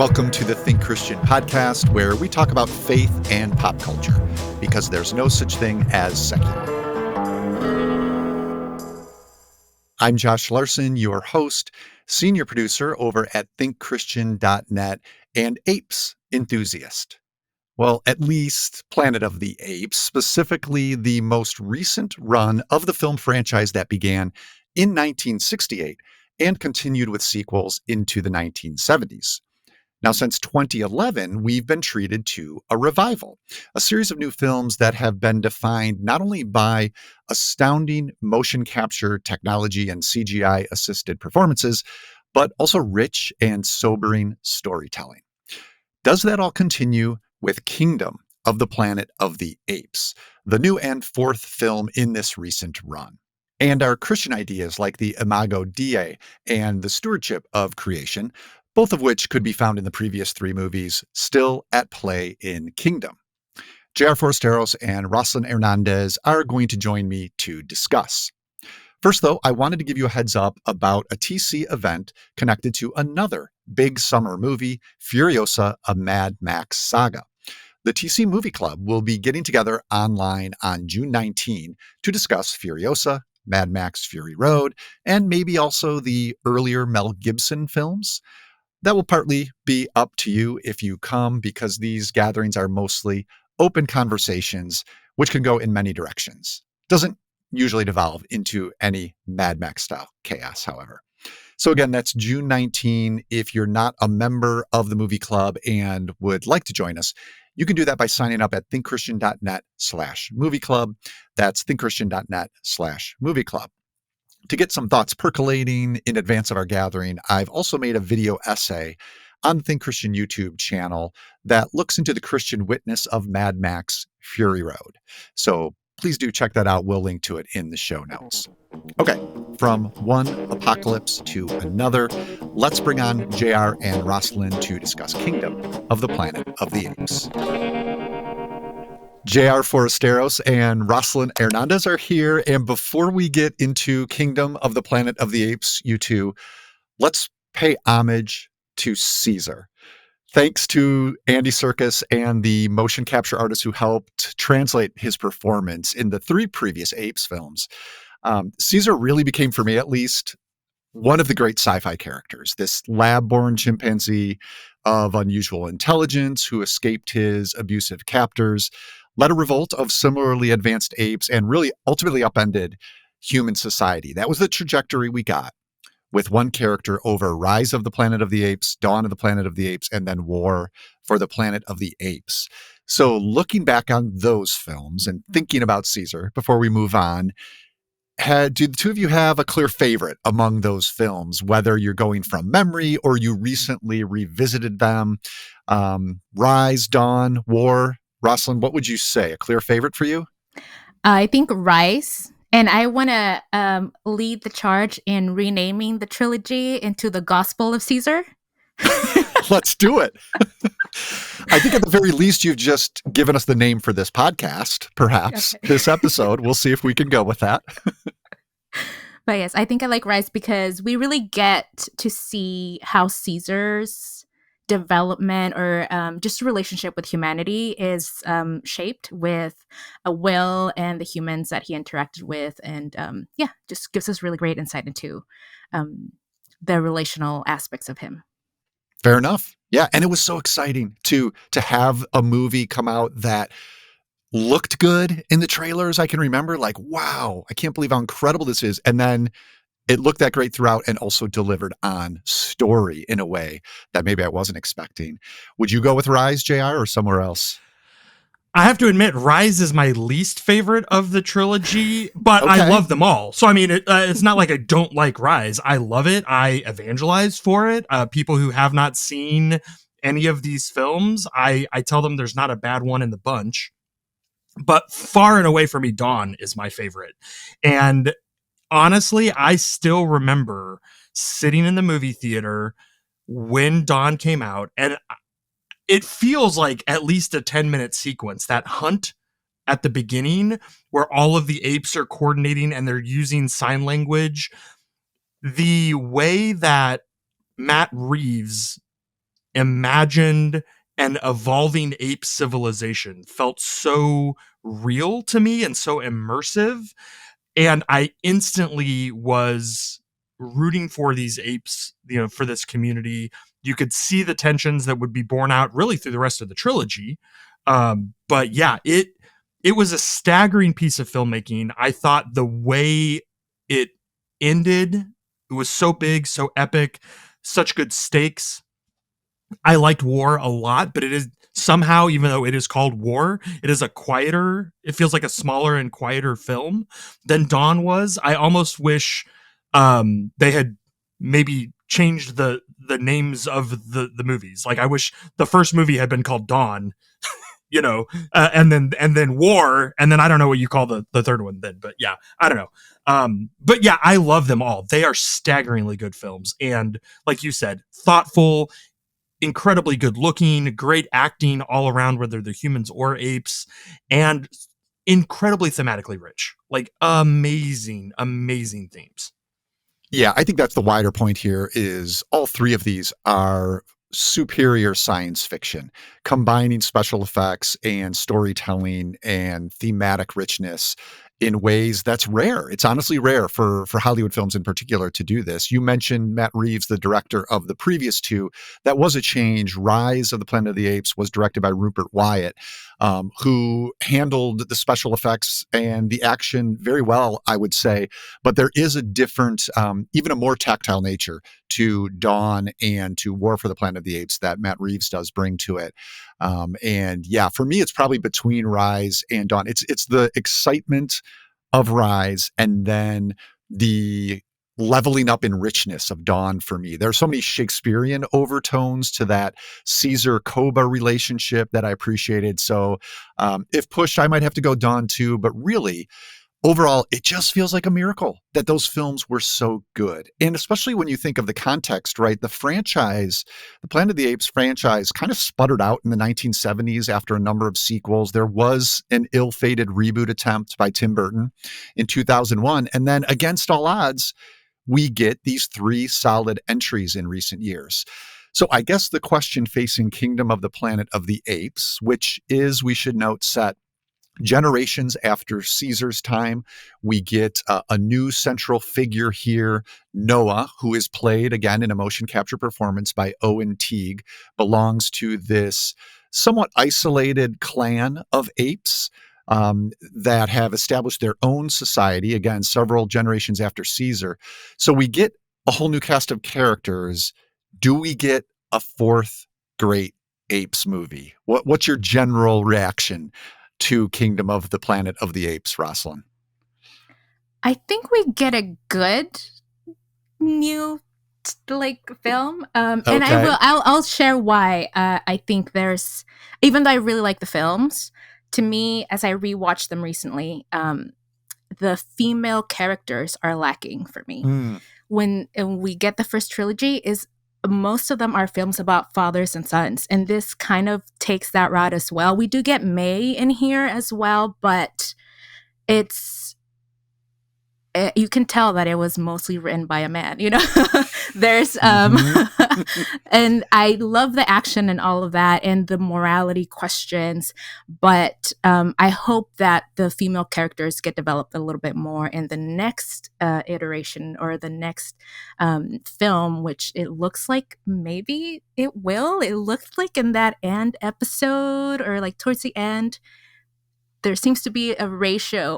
Welcome to the Think Christian podcast, where we talk about faith and pop culture, because there's no such thing as secular. I'm Josh Larson, your host, senior producer over at thinkchristian.net, and Apes enthusiast. Well, at least Planet of the Apes, specifically the most recent run of the film franchise that began in 1968 and continued with sequels into the 1970s. Now, since 2011, we've been treated to a revival, a series of new films that have been defined not only by astounding motion capture technology and CGI-assisted performances, but also rich and sobering storytelling. Does that all continue with Kingdom of the Planet of the Apes, the new and fourth film in this recent run? And our Christian ideas like the Imago Dei and the stewardship of creation, both of which could be found in the previous three movies, still at play in Kingdom. J.R. Forasteros and Roslyn Hernandez are going to join me to discuss. First, though, I wanted to give you a heads up about a TC event connected to another big summer movie, Furiosa, a Mad Max saga. The TC Movie Club will be getting together online on June 19 to discuss Furiosa, Mad Max Fury Road, and maybe also the earlier Mel Gibson films. That will partly be up to you if you come, because these gatherings are mostly open conversations, which can go in many directions. Doesn't usually devolve into any Mad Max style chaos, however. So again, that's June 19. If you're not a member of the movie club and would like to join us, you can do that by signing up at thinkchristian.net/movie club. That's thinkchristian.net/movie club. To get some thoughts percolating in advance of our gathering, I've also made a video essay on the Think Christian YouTube channel that looks into the Christian witness of Mad Max Fury Road. So please do check that out. We'll link to it in the show notes. Okay, from one apocalypse to another, let's bring on JR and Roslyn to discuss Kingdom of the Planet of the Apes. J.R. Forasteros and Roslyn Hernandez are here. And before we get into Kingdom of the Planet of the Apes, you two, let's pay homage to Caesar. Thanks to Andy Serkis and the motion capture artists who helped translate his performance in the three previous Apes films, Caesar really became, for me at least, one of the great sci-fi characters. This lab-born chimpanzee of unusual intelligence who escaped his abusive captors, led a revolt of similarly advanced apes, and really ultimately upended human society. That was the trajectory we got with one character over Rise of the Planet of the Apes, Dawn of the Planet of the Apes, and then War for the Planet of the Apes. So looking back on those films and thinking about Caesar before we move on, do the two of you have a clear favorite among those films, whether you're going from memory or you recently revisited them? Rise, Dawn, War. Roslyn, what would you say? A clear favorite for you? I think Rise. And I want to lead the charge in renaming the trilogy into the Gospel of Caesar. Let's do it. I think at the very least, you've just given us the name for this podcast, perhaps, okay. This episode. We'll see if we can go with that. But yes, I think I like Rise because we really get to see how Caesar's development or just relationship with humanity is shaped with a will and the humans that he interacted with. And just gives us really great insight into the relational aspects of him. Fair enough. Yeah. And it was so exciting to have a movie come out that looked good in the trailers. I can remember like, wow, I can't believe how incredible this is. And then it looked that great throughout and also delivered on story in a way that maybe I wasn't expecting. Would you go with Rise, JR, or somewhere else? I have to admit, Rise is my least favorite of the trilogy, but okay. I love them all. So, I mean, it's not like I don't like Rise. I love it. I evangelize for it. People who have not seen any of these films, I tell them there's not a bad one in the bunch. But far and away for me, Dawn is my favorite. And honestly, I still remember sitting in the movie theater when Dawn came out, and it feels like at least a 10-minute sequence. That hunt at the beginning where all of the apes are coordinating and they're using sign language. The way that Matt Reeves imagined an evolving ape civilization felt so real to me and so immersive. And I instantly was rooting for these apes, for this community. You could see the tensions that would be borne out really through the rest of the trilogy. But yeah, it was a staggering piece of filmmaking. I thought the way it ended, it was so big, so epic, such good stakes. I liked War a lot, but it is somehow, even though it is called War, it is it feels like a smaller and quieter film than Dawn was. I almost wish they had maybe changed the names of the movies. Like I wish the first movie had been called Dawn, and then War, and then I don't know what you call the third one then, but yeah, I don't know. But yeah, I love them all. They are staggeringly good films, and like you said, thoughtful, incredibly good looking, great acting all around, whether they're humans or apes, and incredibly thematically rich. Like amazing, amazing themes. Yeah, I think that's the wider point here is all three of these are superior science fiction, combining special effects and storytelling and thematic richness in ways that's rare. It's honestly rare for Hollywood films in particular to do this. You mentioned Matt Reeves, the director of the previous two. That was a change. Rise of the Planet of the Apes was directed by Rupert Wyatt, who handled the special effects and the action very well, I would say. But there is a different, even a more tactile nature to Dawn and to War for the Planet of the Apes that Matt Reeves does bring to it. And yeah, for me, it's probably between Rise and Dawn. It's the excitement of Rise and then the leveling up in richness of Dawn for me. There are so many Shakespearean overtones to that Caesar-Koba relationship that I appreciated. So if pushed, I might have to go Dawn too, but really, overall, it just feels like a miracle that those films were so good. And especially when you think of the context, right? The franchise, the Planet of the Apes franchise kind of sputtered out in the 1970s after a number of sequels. There was an ill-fated reboot attempt by Tim Burton in 2001. And then against all odds, we get these three solid entries in recent years. So I guess the question facing Kingdom of the Planet of the Apes, which is, we should note, set generations after Caesar's time, we get a new central figure here, Noah, who is played again in a motion capture performance by Owen Teague, belongs to this somewhat isolated clan of apes that have established their own society, again, several generations after Caesar. So we get a whole new cast of characters. Do we get a fourth great Apes movie? What's your general reaction to Kingdom of the Planet of the Apes, Roslyn? I think we get a good new film, and Okay. I'll share why. I think there's, even though I really like the films, to me as I rewatched them recently, the female characters are lacking for me. When we get the first trilogy, is most of them are films about fathers and sons, and this kind of takes that route as well. We do get May in here as well, but it's you can tell that it was mostly written by a man, there's and I love the action and all of that and the morality questions, but I hope that the female characters get developed a little bit more in the next iteration or the next film, which it looks like maybe it will. It looked like in that end episode or like towards the end, there seems to be a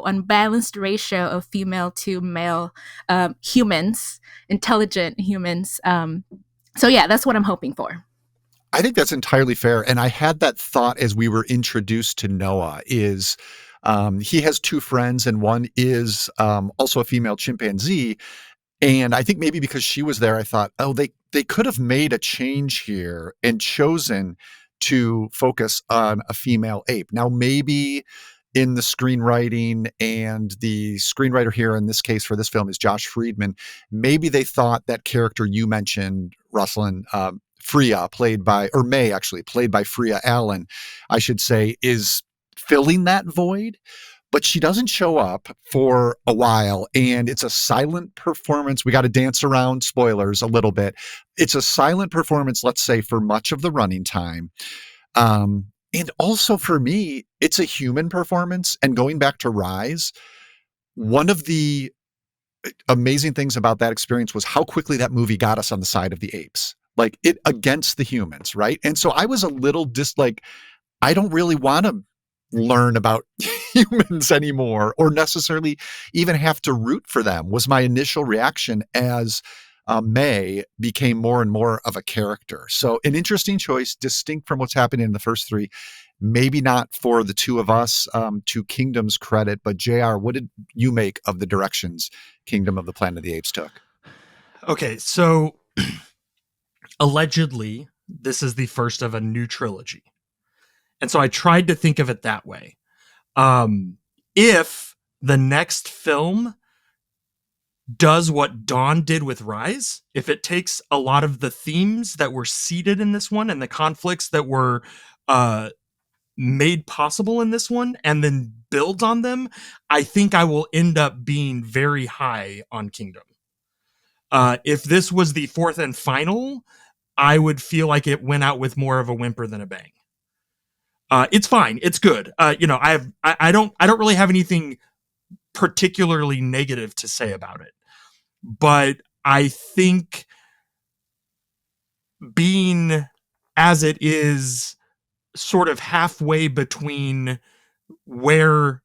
unbalanced ratio of female to male humans, intelligent humans. So yeah, that's what I'm hoping for. I think that's entirely fair. And I had that thought as we were introduced to Noah is he has two friends and one is also a female chimpanzee. And I think maybe because she was there, I thought, oh, they could have made a change here and chosen to focus on a female ape. Now, maybe in the screenwriting, and the screenwriter here in this case for this film is Josh Friedman, maybe they thought that character you mentioned, Roslyn, Freya, May actually, played by Freya Allen, I should say, is filling that void. but she doesn't show up for a while, and it's a silent performance. We got to dance around spoilers a little bit. It's a silent performance, let's say, for much of the running time. And also for me, it's a human performance. And going back to Rise, one of the amazing things about that experience was how quickly that movie got us on the side of the apes, like it against the humans, right? And so I was a little I don't really want to learn about humans anymore or necessarily even have to root for them, was my initial reaction as May became more and more of a character. So an interesting choice, distinct from what's happening in the first three. Maybe not for the two of us, to Kingdom's credit, but JR, what did you make of the directions Kingdom of the Planet of the Apes took? Okay, so allegedly, this is the first of a new trilogy. And so I tried to think of it that way. If the next film does what Dawn did with Rise, if it takes a lot of the themes that were seeded in this one and the conflicts that were made possible in this one and then builds on them, I think I will end up being very high on Kingdom. If this was the fourth and final, I would feel like it went out with more of a whimper than a bang. It's fine. It's good. I don't really have anything particularly negative to say about it, but I think being as it is sort of halfway between where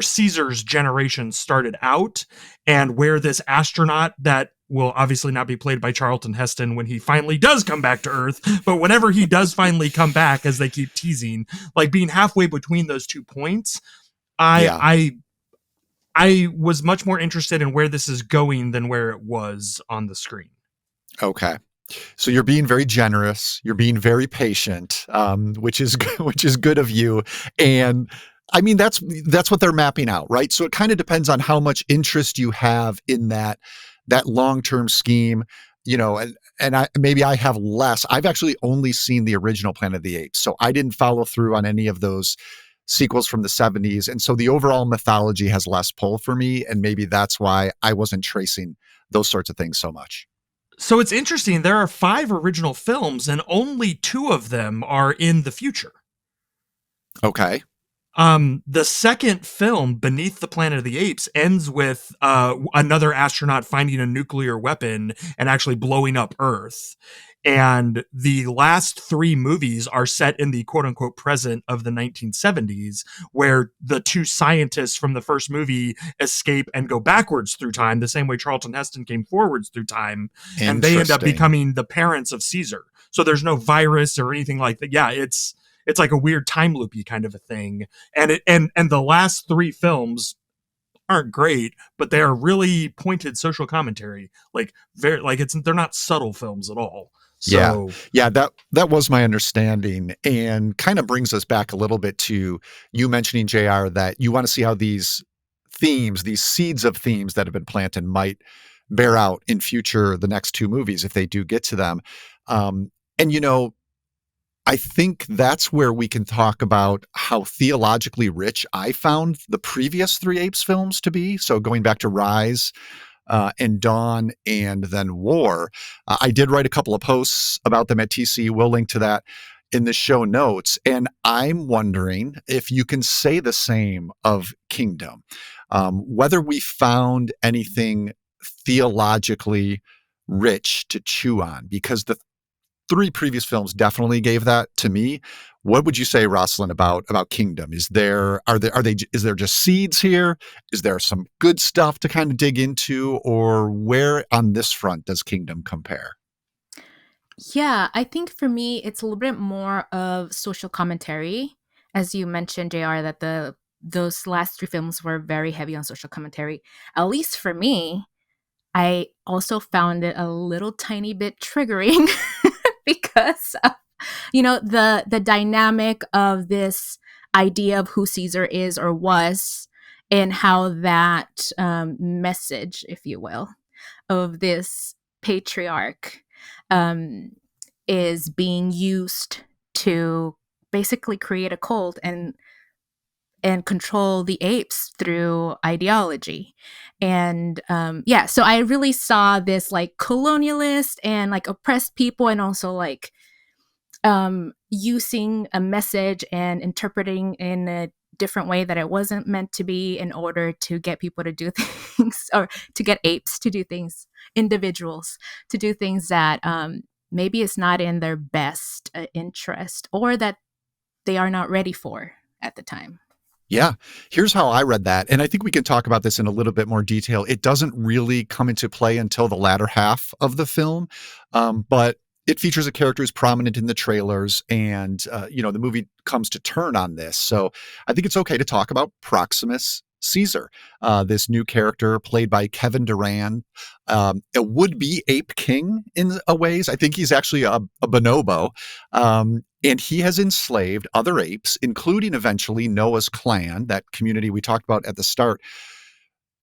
Caesar's generation started out and where this astronaut that will obviously not be played by Charlton Heston when he finally does come back to Earth, but whenever he does finally come back, as they keep teasing, like being halfway between those 2 points, I was much more interested in where this is going than where it was on the screen. Okay. So you're being very generous. You're being very patient, which is good of you. And I mean, that's what they're mapping out, right? So it kind of depends on how much interest you have in that long-term scheme, and I have less. I've actually only seen the original Planet of the Apes, so I didn't follow through on any of those sequels from the 70s. And so the overall mythology has less pull for me. And maybe that's why I wasn't tracing those sorts of things so much. So it's interesting. There are 5 original films and only 2 of them are in the future. Okay. The second film, Beneath the Planet of the Apes, ends with another astronaut finding a nuclear weapon and actually blowing up Earth. And the last 3 movies are set in the quote unquote present of the 1970s, where the 2 scientists from the first movie escape and go backwards through time, the same way Charlton Heston came forwards through time. And they end up becoming the parents of Caesar. So there's no virus or anything like that. Yeah, it's like a weird time loopy kind of a thing. And the last 3 films aren't great, but they are really pointed social commentary. Like they're not subtle films at all. So yeah, that was my understanding, and kind of brings us back a little bit to you mentioning, JR, that you want to see how these themes, these seeds of themes that have been planted, might bear out in the next 2 movies if they do get to them. And I think that's where we can talk about how theologically rich I found the previous 3 Apes films to be. So going back to Rise, and Dawn, and then War. I did write a couple of posts about them at TC. We'll link to that in the show notes. And I'm wondering if you can say the same of Kingdom, whether we found anything theologically rich to chew on, because the 3 previous films definitely gave that to me. What would you say, Roslyn, about Kingdom? Is there just seeds here? Is there some good stuff to kind of dig into, or where on this front does Kingdom compare? Yeah, I think for me, it's a little bit more of social commentary. As you mentioned, JR, that those last 3 films were very heavy on social commentary. At least for me, I also found it a little tiny bit triggering because the dynamic of this idea of who Caesar is or was, and how that message, if you will, of this patriarch um, is being used to basically create a cult, and and control the apes through ideology. And so I really saw this like colonialist and like oppressed people, and also like using a message and interpreting in a different way that it wasn't meant to be, in order to get people to do things, or to get apes to do things, individuals to do things that maybe it's not in their best interest, or that they are not ready for at the time. Yeah, here's how I read that. And I think we can talk about this in a little bit more detail. It doesn't really come into play until the latter half of the film, but it features a character who's prominent in the trailers. And, the movie comes to turn on this. So I think it's okay to talk about Proximus Caesar, this new character played by Kevin Durand, a would-be ape king in a ways. I think he's actually a bonobo. And he has enslaved other apes, including eventually Noah's clan, that community we talked about at the start,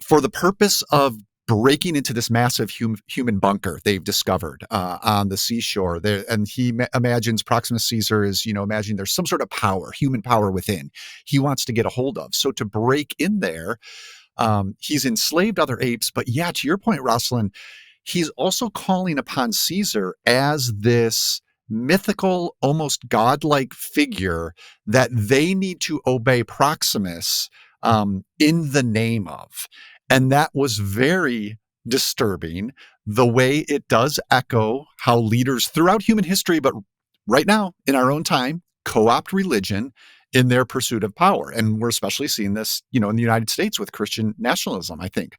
for the purpose of breaking into this massive human bunker they've discovered on the seashore. There, and he imagines Proximus Caesar is, imagine there's some sort of power, human power within, he wants to get a hold of. So to break in there, he's enslaved other apes. But yeah, to your point, Roslyn, he's also calling upon Caesar as this mythical, almost godlike figure that they need to obey Proximus in the name of. And that was very disturbing, the way it does echo how leaders throughout human history, but right now in our own time, co-opt religion in their pursuit of power. And we're especially seeing this, in the United States with Christian nationalism, I think,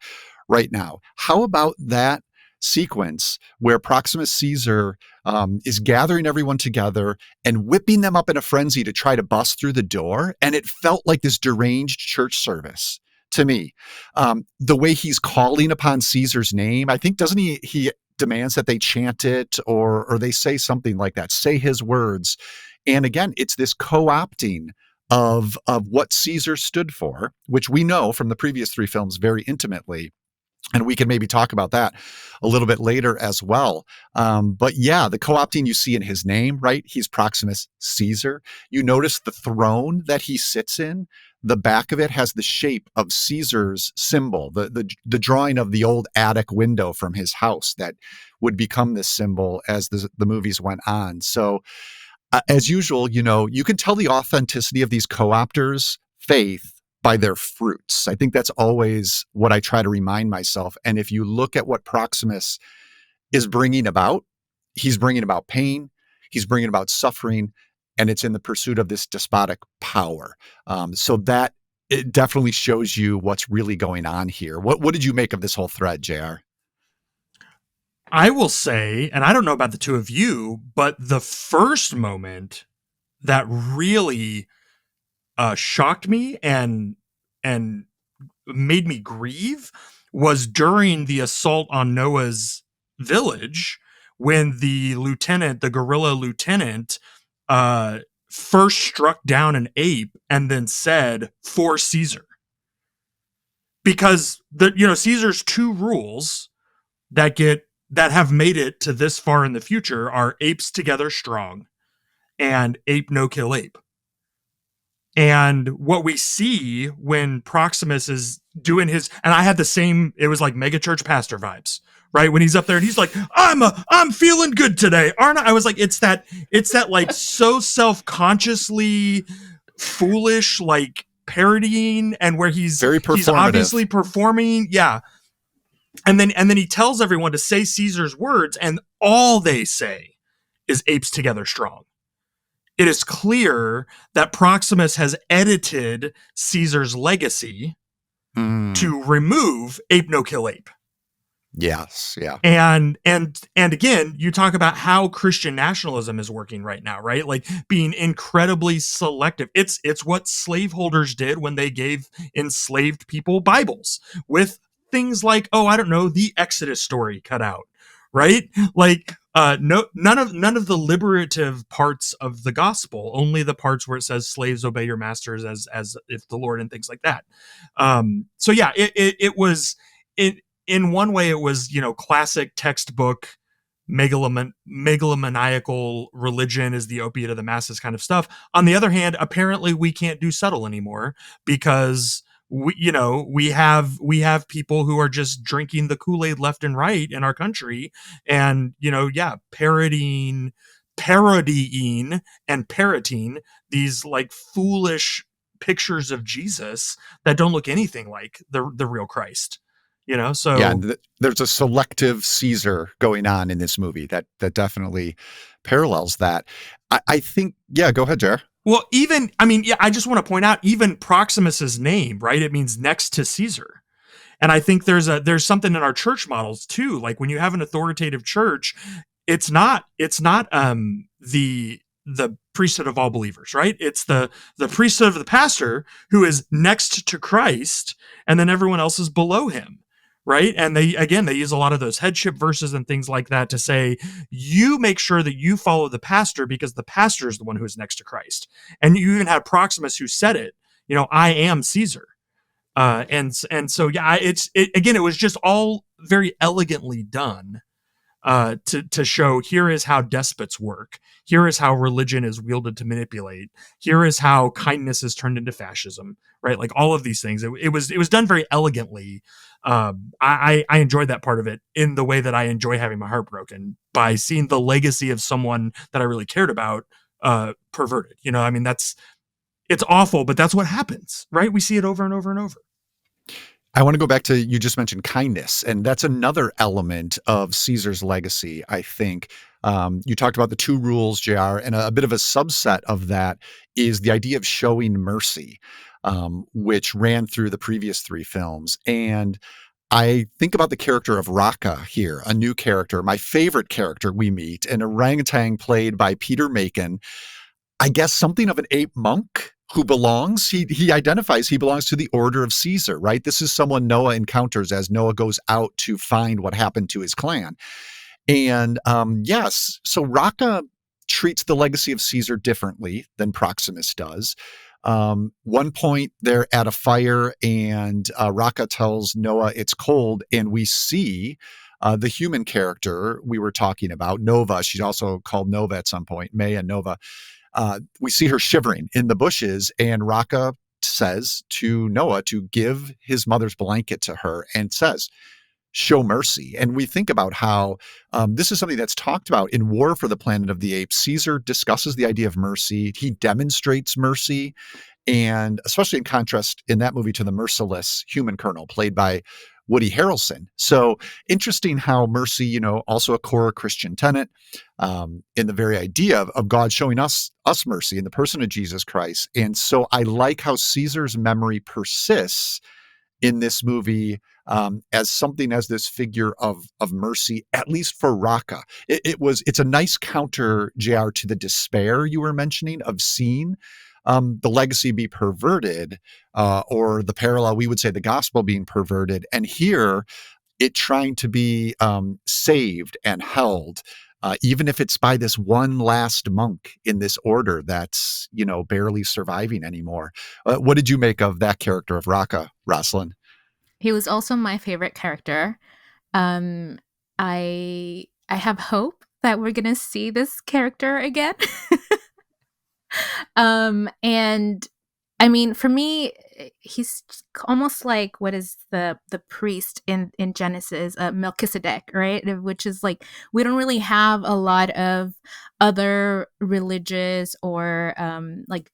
right now. How about that sequence where Proximus Caesar is gathering everyone together and whipping them up in a frenzy to try to bust through the door? And it felt like this deranged church service to me. The way he's calling upon Caesar's name, I think, doesn't he demands that they chant it, or they say something like that, say his words. And again, it's this co-opting of what Caesar stood for, which we know from the previous three films very intimately. And we can maybe talk about that a little bit later as well. But yeah, the co-opting you see in his name, right? He's Proximus Caesar. You notice the throne that he sits in, the back of it has the shape of Caesar's symbol, the drawing of the old attic window from his house that would become this symbol as the movies went on. So as usual, you can tell the authenticity of these co-opters' faith by their fruits. I think that's always what I try to remind myself. And if you look at what Proximus is bringing about, he's bringing about pain, he's bringing about suffering, and it's in the pursuit of this despotic power. So that it definitely shows you what's really going on here. What did you make of this whole thread, JR? I will say, and I don't know about the two of you, but the first moment that really shocked me and made me grieve was during the assault on Noah's village, when the guerrilla lieutenant, first struck down an ape and then said, "For Caesar," because Caesar's two rules that have made it to this far in the future are apes together strong and ape no kill ape. And what we see when Proximus is doing his, and I had the same, it was like megachurch pastor vibes, right? When he's up there and he's like, I'm feeling good today, aren't I? I was like, it's that like so self-consciously foolish, like parodying, and where he's very performative. He's obviously performing. Yeah. And then he tells everyone to say Caesar's words, and all they say is apes together strong. It is clear that Proximus has edited Caesar's legacy to remove ape no kill ape. Yes, yeah. And again, you talk about how Christian nationalism is working right now, right? Like being incredibly selective. It's what slaveholders did when they gave enslaved people Bibles with things like, the Exodus story cut out, right? Like none of the liberative parts of the gospel, only the parts where it says slaves obey your masters as if the Lord, and things like that. So yeah, it was in one way it was, classic textbook megalomaniacal religion is the opiate of the masses kind of stuff. On the other hand, apparently we can't do subtle anymore because we have people who are just drinking the Kool-Aid left and right in our country, and parodying and parroting these like foolish pictures of Jesus that don't look anything like the real Christ. Yeah, So and there's a selective Caesar going on in this movie that definitely parallels that. I think, yeah, go ahead, Jer. well, I just want to point out even Proximus's name, right? It means next to Caesar. And I think there's something in our church models too. Like when you have an authoritative church, it's not the priesthood of all believers, right? It's the priesthood of the pastor who is next to Christ, and then everyone else is below him, right? And they use a lot of those headship verses and things like that to say, you make sure that you follow the pastor because the pastor is the one who is next to Christ. And you even had Proximus who said it, I am Caesar. And so yeah, it was just all very elegantly done to show here is how despots work. Here is how religion is wielded to manipulate. Here is how kindness is turned into fascism, right? Like all of these things. It was done very elegantly. I enjoyed that part of it in the way that I enjoy having my heart broken by seeing the legacy of someone that I really cared about perverted. It's awful, but that's what happens, right? We see it over and over and over. I want to go back to, you just mentioned kindness, and that's another element of Caesar's legacy, I think. You talked about the two rules, JR, and a bit of a subset of that is the idea of showing mercy, which ran through the previous three films. And I think about the character of Raka here, a new character, my favorite character we meet, an orangutan played by Peter Macon. I guess something of an ape monk who belongs, he identifies he belongs to the order of Caesar, right? This is someone Noah encounters as Noah goes out to find what happened to his clan. And yes, so Raka treats the legacy of Caesar differently than Proximus does. One point they're at a fire and Raka tells Noah it's cold, and we see the human character we were talking about, Nova. She's also called Nova at some point, May and Nova. We see her shivering in the bushes, and Raka says to Noah to give his mother's blanket to her and says, show mercy. And we think about how this is something that's talked about in War for the Planet of the Apes. Caesar discusses the idea of mercy. He demonstrates mercy. And especially in contrast in that movie to the merciless human colonel played by Woody Harrelson. So interesting how mercy, also a core Christian tenet in the very idea of God showing us mercy in the person of Jesus Christ. And so I like how Caesar's memory persists in this movie as this figure of mercy, at least for Raka. It's a nice counter, JR, to the despair you were mentioning of seeing the legacy be perverted, or the parallel, we would say the gospel being perverted. And here it trying to be saved and held, even if it's by this one last monk in this order that's, barely surviving anymore. What did you make of that character of Raka, Roslyn? He was also my favorite character. I have hope that we're gonna see this character again. And I mean, for me, he's almost like what is the priest in Genesis, Melchizedek, right? Which is like we don't really have a lot of other religious or like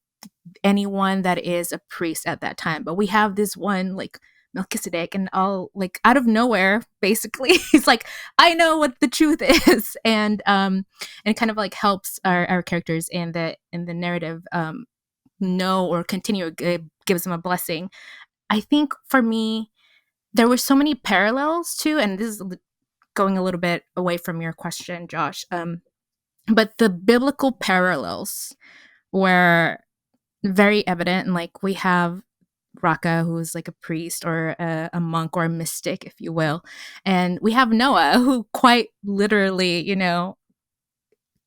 anyone that is a priest at that time, but we have this one like Melchizedek, and all like out of nowhere, basically, he's like, I know what the truth is, and kind of like helps our characters in the narrative know or continue, gives them a blessing. I think for me, there were so many parallels too, and this is going a little bit away from your question, Josh. But the biblical parallels were very evident, and like we have Raka, who is like a priest or a monk or a mystic, if you will. And we have Noah, who quite literally,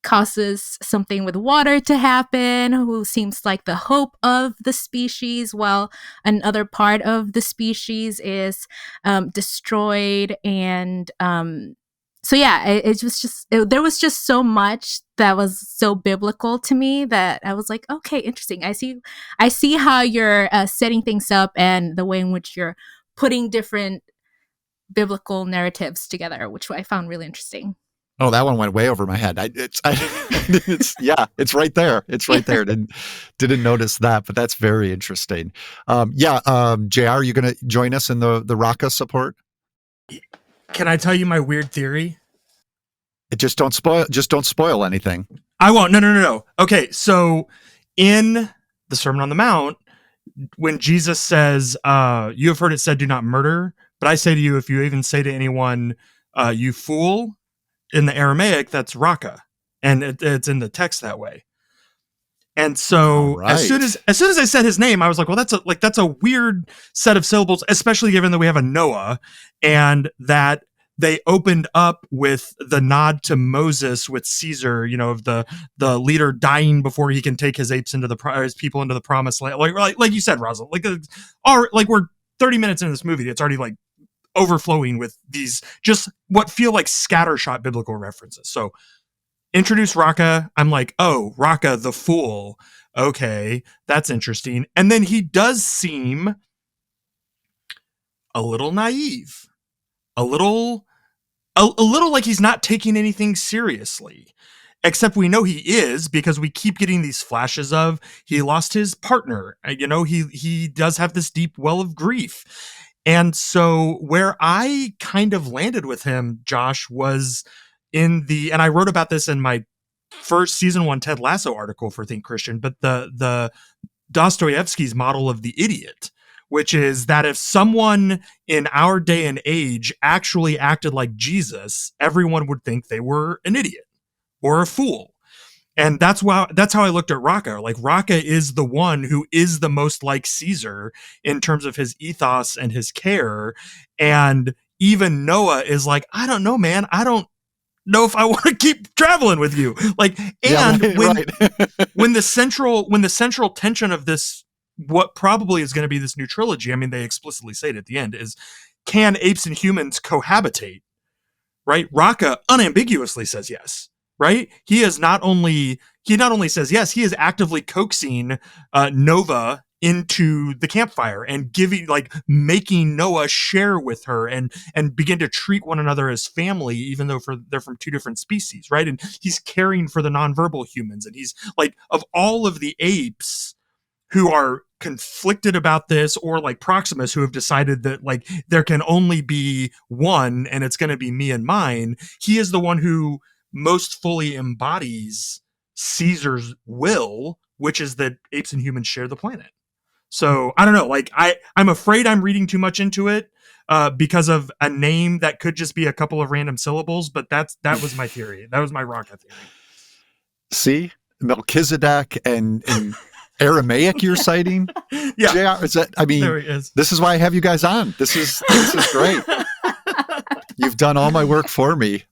causes something with water to happen, who seems like the hope of the species, while another part of the species is destroyed and so yeah, it was just there was just so much that was so biblical to me that I was like, okay, interesting. I see how you're setting things up and the way in which you're putting different biblical narratives together, which I found really interesting. Oh, that one went way over my head. It's right there. It's right there. Didn't notice that, but that's very interesting. JR, are you going to join us in the Raka support? Can I tell you my weird theory? Just don't spoil anything. I won't. No. Okay, so in the Sermon on the Mount, when Jesus says, you have heard it said, do not murder, but I say to you, if you even say to anyone, you fool, in the Aramaic, that's raka. And it's in the text that way. And so right. as soon as I said his name, I was like, well, that's a weird set of syllables, especially given that we have a Noah and that they opened up with the nod to Moses with Caesar, of the leader dying before he can take his apes his people into the promised land. Like you said, Roslyn, like we're 30 minutes into this movie. It's already like overflowing with these just what feel like scattershot biblical references. So introduce Raka. I'm like, oh, Raka the fool. Okay, that's interesting. And then he does seem a little naive, a little like he's not taking anything seriously. Except we know he is because we keep getting these flashes of he lost his partner. He does have this deep well of grief. And so where I kind of landed with him, Josh, was and I wrote about this in my first season 1 Ted Lasso article for Think Christian, but the Dostoevsky's model of the idiot, which is that if someone in our day and age actually acted like Jesus, everyone would think they were an idiot or a fool. And that's how I looked at Raka. Like Raka is the one who is the most like Caesar in terms of his ethos and his care. And even Noah is like, I don't know, man. I don't know if I want to keep traveling with you. Like, and when the central tension of this, what probably is going to be this new trilogy, I mean, they explicitly say it at the end, is can apes and humans cohabitate? Right? Raka unambiguously says yes. Right? He not only says yes, he is actively coaxing Nova into the campfire and making Noah share with her and begin to treat one another as family, even though they're from two different species, right? And he's caring for the nonverbal humans, and he's like, of all of the apes who are conflicted about this, or like Proximus, who have decided that like there can only be one and it's going to be me and mine, he is the one who most fully embodies Caesar's will, which is that apes and humans share the planet. So I don't know, like I'm afraid I'm reading too much into it because of a name that could just be a couple of random syllables, but that was my theory. That was my Raka theory. See, Melchizedek and Aramaic you're citing? Yeah. JR, this is why I have you guys on. This is great. You've done all my work for me.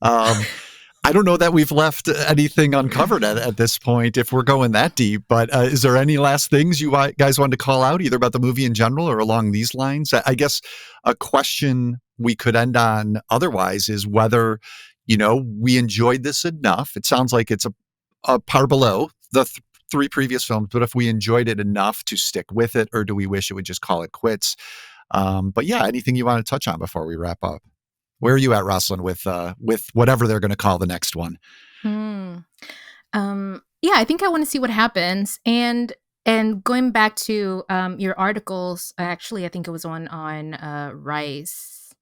I don't know that we've left anything uncovered at this point if we're going that deep, but is there any last things you guys wanted to call out, either about the movie in general or along these lines? I guess a question we could end on otherwise is whether, we enjoyed this enough. It sounds like it's a par below the three previous films, but if we enjoyed it enough to stick with it, or do we wish it would just call it quits? But yeah, anything you want to touch on before we wrap up? Where are you at, Roslyn, with whatever they're going to call the next one? Yeah, I think I want to see what happens. And going back to your articles, actually, I think it was on Rice,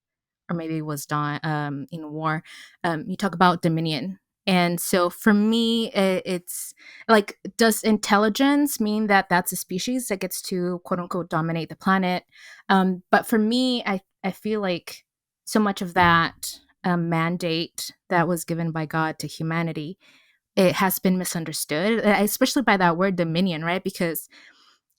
or maybe it was in War. You talk about Dominion. And so for me, it's like, does intelligence mean that that's a species that gets to, quote unquote, dominate the planet? But for me, I feel like so much of that mandate that was given by God to humanity, it has been misunderstood, especially by that word dominion, right? Because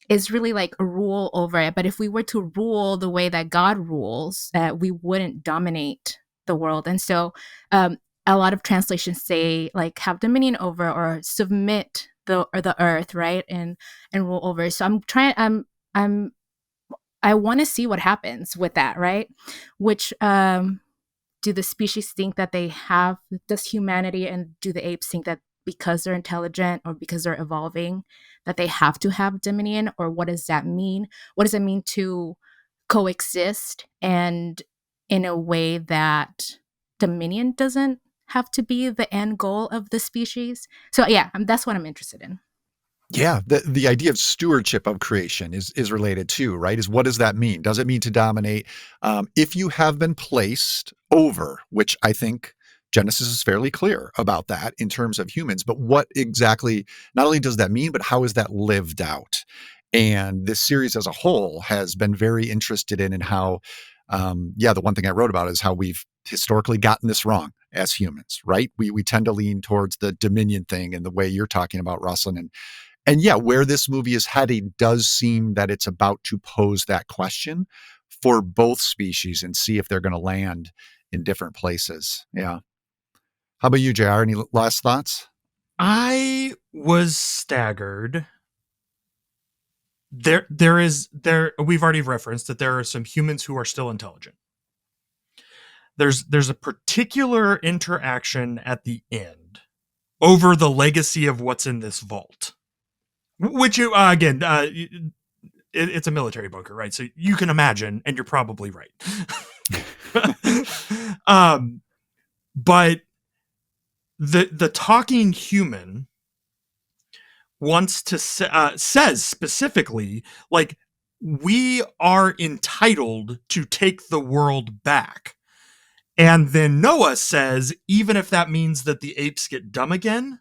it's really like a rule over it. But if we were to rule the way that God rules, we wouldn't dominate the world. And so a lot of translations say like have dominion over or submit the earth, right? And rule over. So I want to see what happens with that, right? Which do the species think that they have, does humanity and do the apes think that because they're intelligent or because they're evolving, that they have to have dominion? Or what does that mean? What does it mean to coexist and in a way that dominion doesn't have to be the end goal of the species? So yeah, that's what I'm interested in. Yeah, the idea of stewardship of creation is related too, right? Is what does that mean? Does it mean to dominate? If you have been placed over, which I think Genesis is fairly clear about that in terms of humans, but what exactly, not only does that mean, but how is that lived out? And this series as a whole has been very interested in how, the one thing I wrote about is how we've historically gotten this wrong as humans, right? We tend to lean towards the dominion thing and the way you're talking about, Roslyn, and yeah, where this movie is heading does seem that it's about to pose that question for both species and see if they're going to land in different places. Yeah. How about you, JR? Any last thoughts? I was staggered. We've already referenced that there are some humans who are still intelligent. There's a particular interaction at the end over the legacy of what's in this vault, which again, it's a military bunker, right? So you can imagine, and you're probably right. But the talking human wants to says specifically, like, we are entitled to take the world back. And then Noah says, even if that means that the apes get dumb again.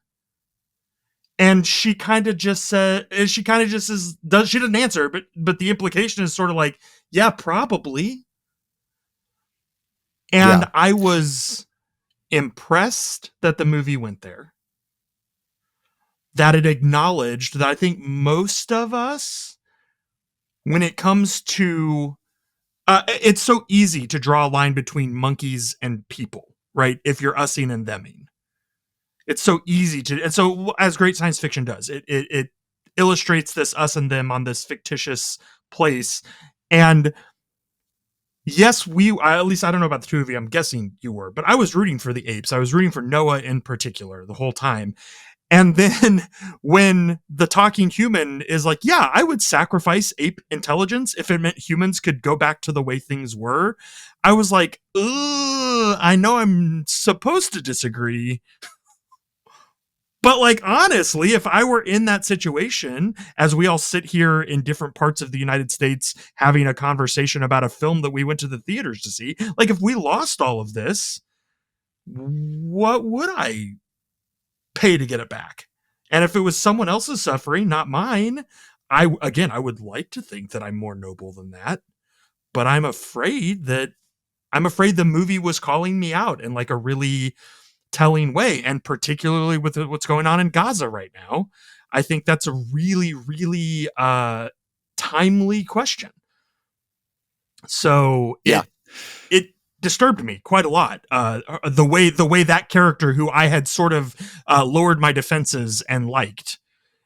And she kind of just says, she doesn't answer, but the implication is sort of like, yeah, probably. And yeah. I was impressed that the movie went there. That it acknowledged that I think most of us, when it comes to, it's so easy to draw a line between monkeys and people, right? If you're using and theming. It's so easy to, and so as great science fiction does, it illustrates this us and them on this fictitious place. And yes, at least I don't know about the two of you, I'm guessing you were, but I was rooting for the apes. I was rooting for Noah in particular the whole time. And then when the talking human is like, yeah, I would sacrifice ape intelligence if it meant humans could go back to the way things were, I was like, I know I'm supposed to disagree. But like, honestly, if I were in that situation, as we all sit here in different parts of the United States having a conversation about a film that we went to the theaters to see, like if we lost all of this, what would I pay to get it back? And if it was someone else's suffering, not mine, I would like to think that I'm more noble than that. But I'm afraid the movie was calling me out in like a really telling way, and particularly with what's going on in Gaza right now, I think that's a really, really timely question. So it disturbed me quite a lot. The way that character, who I had sort of lowered my defenses and liked,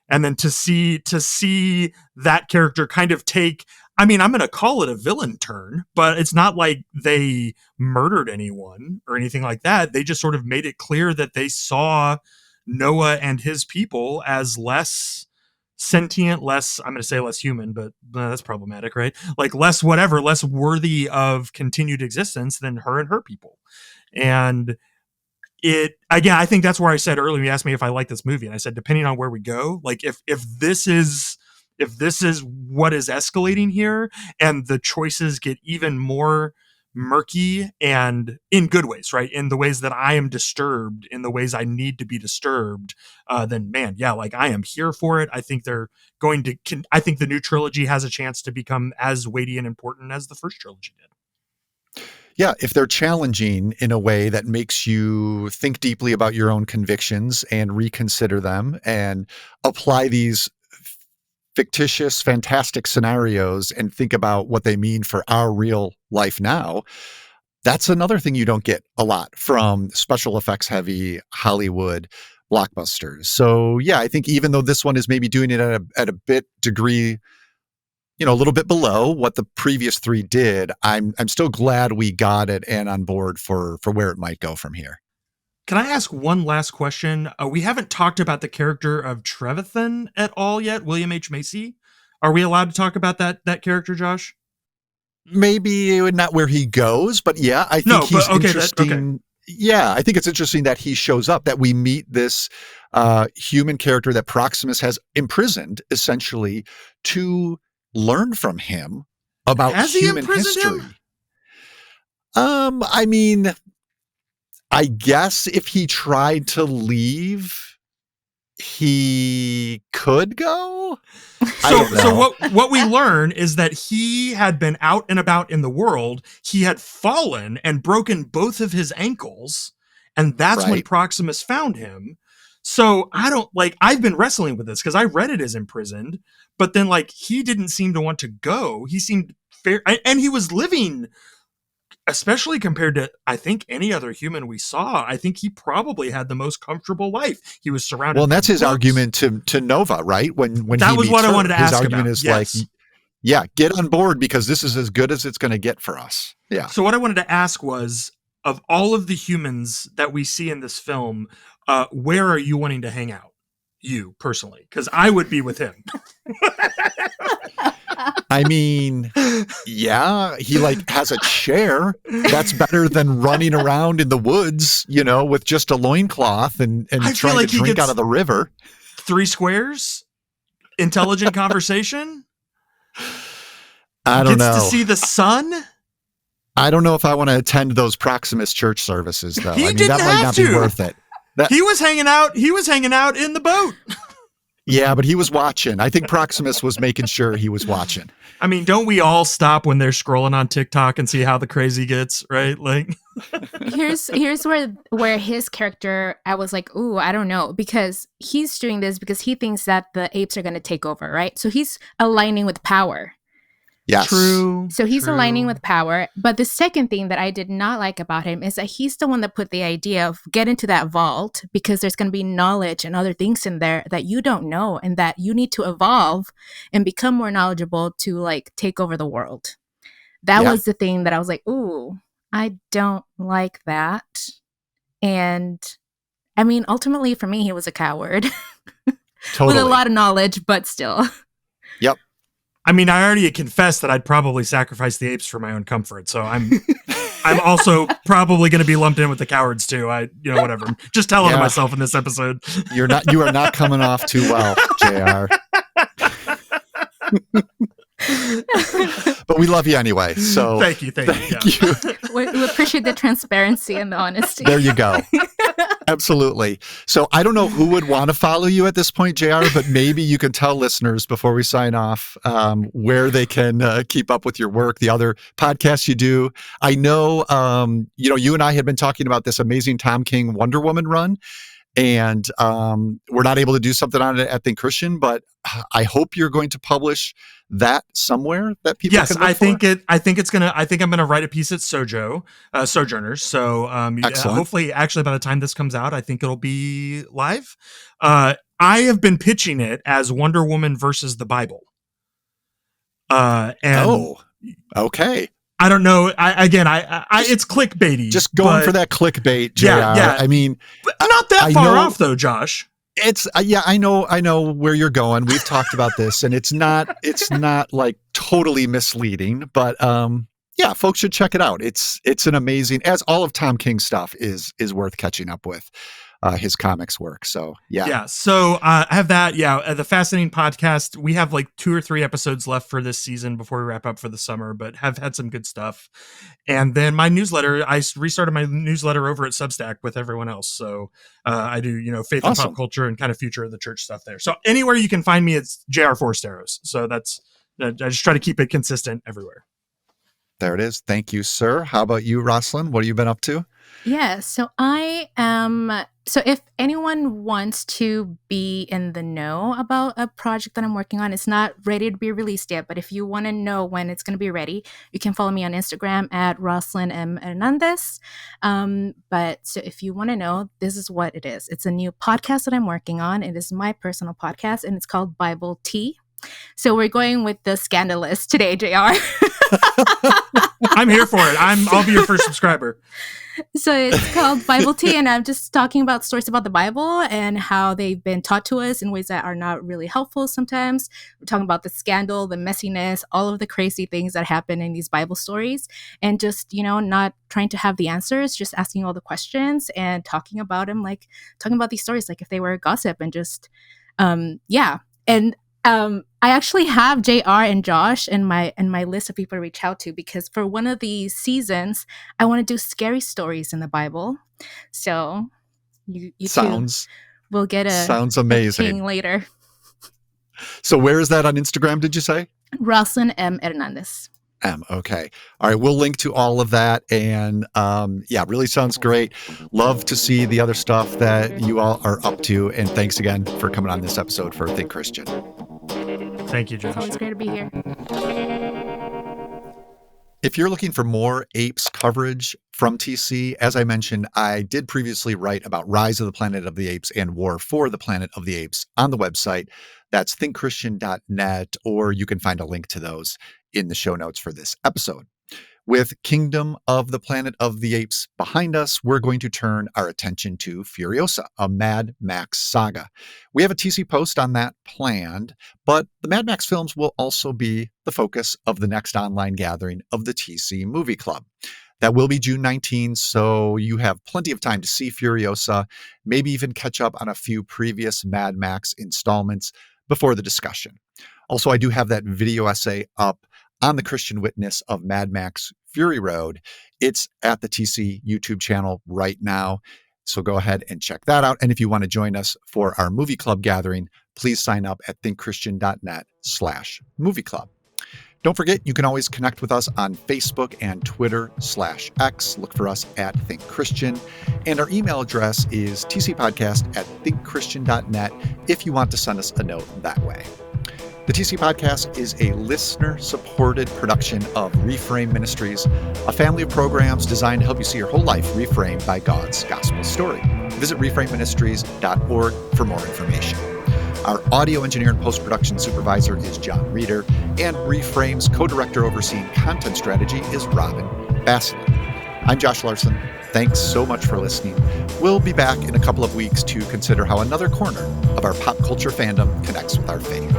and then to see that character kind of take, I mean, I'm going to call it a villain turn, but it's not like they murdered anyone or anything like that. They just sort of made it clear that they saw Noah and his people as less sentient, less, I'm going to say less human, but that's problematic, right? Like less worthy of continued existence than her and her people. And I think that's where I said earlier, you asked me if I like this movie, and I said, depending on where we go, like if this is what is escalating here and the choices get even more murky and in good ways, right? In the ways that I am disturbed, in the ways I need to be disturbed, then man, yeah, like I am here for it. I think I think the new trilogy has a chance to become as weighty and important as the first trilogy did. Yeah, if they're challenging in a way that makes you think deeply about your own convictions and reconsider them and apply these fictitious, fantastic scenarios and think about what they mean for our real life now, that's another thing you don't get a lot from special effects heavy Hollywood blockbusters. So yeah, I think even though this one is maybe doing it at a bit degree, a little bit below what the previous 3 did, I'm still glad we got it and on board for where it might go from here. Can I ask one last question? We haven't talked about the character of Trevathan at all yet, William H. Macy. Are we allowed to talk about that character, Josh? Maybe not where he goes, but yeah, I think he's interesting. Yeah, I think it's interesting that he shows up, that we meet this human character that Proximus has imprisoned, essentially, to learn from him about human history. I mean, I guess if he tried to leave, he could go. So what we learn is that he had been out and about in the world. He had fallen and broken both of his ankles, and that's when Proximus found him. So I've been wrestling with this because I read it as imprisoned, but then he didn't seem to want to go. He seemed fair, and he was living, especially compared to, I think, any other human we saw. I think he probably had the most comfortable life. He was surrounded. Well, and that's his argument to Nova, right? When that was what I wanted to ask about. His argument is get on board because this is as good as it's going to get for us. Yeah. So what I wanted to ask was, of all of the humans that we see in this film, where are you wanting to hang out? You personally, because I would be with him. I mean, yeah, he has a chair. That's better than running around in the woods, with just a loincloth and trying to drink out of the river. 3 squares, intelligent conversation. I don't know. Gets to see the sun. I don't know if I want to attend those Proximus church services, though. That might not be worth it. He was hanging out. He was hanging out in the boat. Yeah, but he was watching. I think Proximus was making sure he was watching. I mean, don't we all stop when they're scrolling on TikTok and see how the crazy gets, right? Here's where his character, I was like, ooh, I don't know, because he's doing this because he thinks that the apes are going to take over, right? So he's aligning with power. Yes. True. So he's aligning with power. But the second thing that I did not like about him is that he's the one that put the idea of get into that vault because there's going to be knowledge and other things in there that you don't know and that you need to evolve and become more knowledgeable to take over the world. That was the thing that I was like, ooh, I don't like that. And I mean, ultimately for me, he was a coward. Totally. With a lot of knowledge, but still. Yep. I mean, I already confessed that I'd probably sacrifice the apes for my own comfort. So I'm also probably going to be lumped in with the cowards too. Whatever. Just telling myself in this episode. You are not coming off too well, JR. But we love you anyway. So thank you. We appreciate the transparency and the honesty. There you go. Absolutely. So I don't know who would want to follow you at this point, JR, but maybe you can tell listeners before we sign off where they can keep up with your work, the other podcasts you do. I know, you and I had been talking about this amazing Tom King Wonder Woman run, and we're not able to do something on it at Think Christian, but I hope you're going to publish that somewhere that people can look for. I think I'm gonna write a piece at Sojourners. So hopefully, actually, by the time this comes out, I think it'll be live. I have been pitching it as Wonder Woman versus the Bible. Okay. I don't know. It's clickbaity. Just going for that clickbait, JR. Yeah. I mean, not that far off though, Josh. It's I know where you're going. We've talked about this, and it's not totally misleading, but folks should check it out. It's an amazing, as all of Tom King's stuff is worth catching up with. His comics work. So yeah. So I have that. The Fascinating Podcast. We have 2 or 3 episodes left for this season before we wrap up for the summer, but have had some good stuff. And then my newsletter, I restarted my newsletter over at Substack with everyone else. So I do, faith and pop culture and kind of future of the church stuff there. So anywhere you can find me, it's JR Forest Arrows. So I just try to keep it consistent everywhere. There it is. Thank you, sir. How about you, Roslyn? What have you been up to? Yeah, so I am. So if anyone wants to be in the know about a project that I'm working on, it's not ready to be released yet, but if you want to know when it's going to be ready, you can follow me on Instagram at Roslyn M. Hernandez. But so if you want to know, this is what it is. It's a new podcast that I'm working on. It is my personal podcast, and it's called Bible Tea. So we're going with the scandalous today, JR. I'm here for it. I'll be your first subscriber. So it's called Bible Tea, and I'm just talking about stories about the Bible and how they've been taught to us in ways that are not really helpful sometimes. We're talking about the scandal, the messiness, all of the crazy things that happen in these Bible stories, and just, not trying to have the answers, just asking all the questions and talking about them, like talking about these stories like if they were gossip, and just, yeah. And I actually have JR and Josh in my list of people to reach out to, because for one of these seasons, I want to do scary stories in the Bible. So you sounds two will get sounds amazing. a ping later. So where is that on Instagram, did you say? Roslyn M. Hernandez. Okay. All right. We'll link to all of that. And really sounds great. Love to see the other stuff that you all are up to. And thanks again for coming on this episode for Think Christian. Thank you, Josh. It's always great to be here. If you're looking for more Apes coverage from TC, as I mentioned, I did previously write about Rise of the Planet of the Apes and War for the Planet of the Apes on the website. That's thinkchristian.net, or you can find a link to those in the show notes for this episode. With Kingdom of the Planet of the Apes behind us, we're going to turn our attention to Furiosa, a Mad Max saga. We have a TC post on that planned, but the Mad Max films will also be the focus of the next online gathering of the TC Movie Club. That will be June 19, so you have plenty of time to see Furiosa, maybe even catch up on a few previous Mad Max installments before the discussion. Also, I do have that video essay up on the Christian witness of Mad Max Fury Road. It's at the TC YouTube channel right now. So go ahead and check that out. And if you want to join us for our movie club gathering, please sign up at thinkchristian.net/movie club. Don't forget, you can always connect with us on Facebook and Twitter/X. Look for us at Think Christian. And our email address is tcpodcast@thinkchristian.net if you want to send us a note that way. The TC Podcast is a listener-supported production of Reframe Ministries, a family of programs designed to help you see your whole life reframed by God's gospel story. Visit reframeministries.org for more information. Our audio engineer and post-production supervisor is John Reeder, and Reframe's co-director overseeing content strategy is Robin Bassler. I'm Josh Larson. Thanks so much for listening. We'll be back in a couple of weeks to consider how another corner of our pop culture fandom connects with our faith.